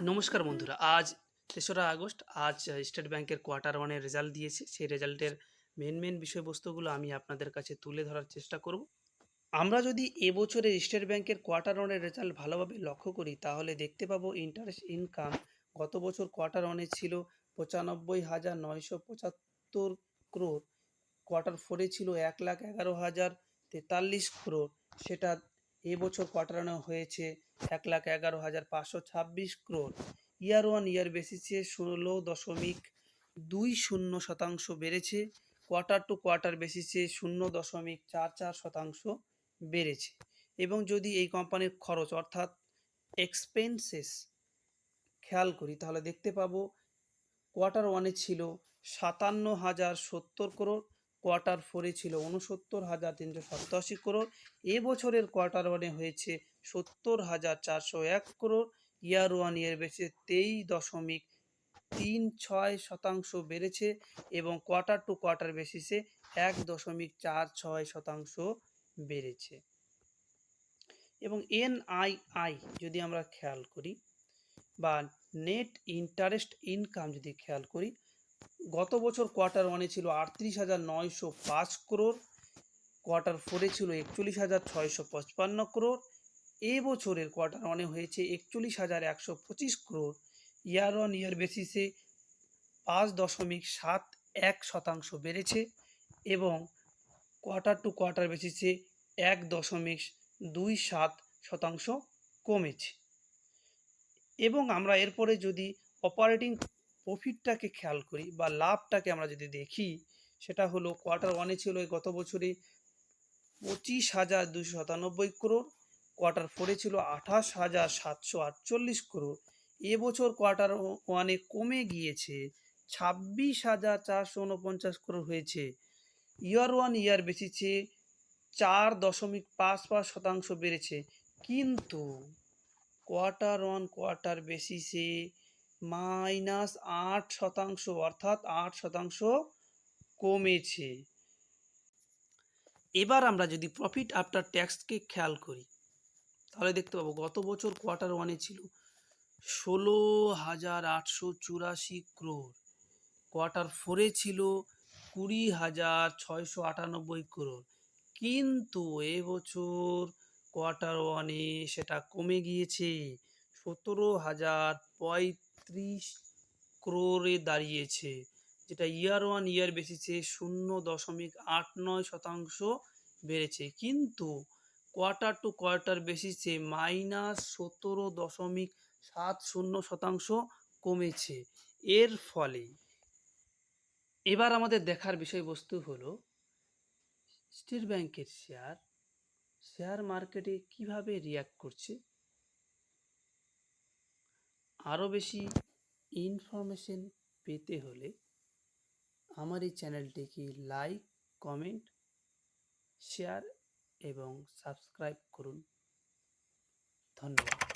নমস্কার বন্ধুরা, আজ ৩রা আগস্ট। আজ স্টেট ব্যাংকের কোয়ার্টার ওয়ানের রেজাল্ট দিয়েছে। সেই রেজাল্টের মেন বিষয়বস্তুগুলো আমি আপনাদের কাছে তুলে ধরার চেষ্টা করব। আমরা যদি এবছরের স্টেট ব্যাংকের কোয়ার্টার ওয়ানের রেজাল্ট ভালোভাবে লক্ষ্য করি, তাহলে দেখতে পাবো ইন্টারেস্ট ইনকাম গত বছর কোয়ার্টার ওয়ানে ছিল ৯৫,৯৭৫ ক্রোর। কোয়ার্টার ফোরে ছিল ১,১১,০৪৩ ক্রোর। সেটা এবছর কোয়ার্টার ওয়ানে হয়েছে ১,১১,৫২৬ ক্রোর। ইয়ার ওয়ান ইয়ার বেসিসে ১৬.২০% বেড়েছে। কোয়ার্টার টু কোয়ার্টার বেসিসে ০.৪৪% বেড়েছে। এবং যদি এই কোম্পানির খরচ অর্থাৎ এক্সপেন্সেস খেয়াল করি, তাহলে দেখতে পাবো কোয়ার্টার ওয়ানে ছিল ৫৭,০৭০ ক্রোর, কোয়ার্টার ফোরে ছিল ৬৯,৩৮৭ ক্রোর। এবছরের কোয়ার্টার ওয়ানে হয়েছে ৭০,৪০১ ক্রোর। ইয়ার ওয়ান ইয়ার বেসিসে ২৩.৩৬% বেড়েছে এবং কোয়ার্টার টু কোয়ার্টার বেসিসে ১.৪৬% বেড়েছে। এবং এনআইআই যদি আমরা খেয়াল করি বা নেট ইন্টারেস্ট ইনকাম যদি খেয়াল করি, গত বছর কোয়ার্টার ওয়ানে ছিল ৩৮,৯০৫ ক্রোর, কোয়ার্টার ফোরে ছিল ৪১,৬৫৫ ক্রোর। এবছরের কোয়ার্টার ওয়ানে হয়েছে ৪১,১২৫ ক্রোর। ইয়ার অন ইয়ার বেসিসে ৫.৭১% বেড়েছে এবং কোয়ার্টার টু কোয়ার্টার বেসিসে ১.২৭% কমেছে। এবং আমরা এরপরে যদি অপারেটিং প্রফিটটাকে খেয়াল করি বা লাভটাকে আমরা যদি দেখি, সেটা হলো কোয়ার্টার ওয়ানে ছিল গত বছরে ২৫,২৯৭ ক্রোর, কোয়ার্টার ফোরে ছিল ২৮,৭৪৮ ক্রোর। এবছর কোয়ার্টার ওয়ানে কমে গিয়েছে, ২৬,৪৪৯ ক্রোর হয়েছে। ইয়ার ওয়ান ইয়ার বেসিসে ৪.৫৫% বেড়েছে, কিন্তু কোয়ার্টার ওয়ান কোয়ার্টার বেসিসে -৮% অর্থাৎ ৮% কমেছে। এবার আমরা যদি প্রফিট আফটার ট্যাক্সকে খেয়াল করি, তাহলে দেখতে পাবো গত বছর কোয়ার্টার ওয়ানে ছিল ১৬,৮৮৪ ক্রোর, কোয়ার্টার ফোরে ছিল ২০,৬৯৮ ক্রোর। কিন্তু এবছর কোয়ার্টার ওয়ানে সেটা কমে গিয়েছে, ১৭,০৩৫ ক্রোরে দাঁড়িয়েছে, যেটা ইয়ার ওয়ান ইয়ার বেসিসে ০.৮৯% বেড়েছে। কিন্তু কোয়ার্টার টু কোয়ার্টার বেসিসে -১৭.৭০% কমেছে। এর ফলে এবার আমাদের দেখার বিষয়বস্তু হলো স্টেট ব্যাংকের শেয়ার মার্কেটে কিভাবে রিয়্যাক্ট করছে। আরও বেশি ইনফরমেশন পেতে হলে আমার এই চ্যানেলটিকে লাইক, কমেন্ট, শেয়ার এবং সাবস্ক্রাইব করুন। ধন্যবাদ।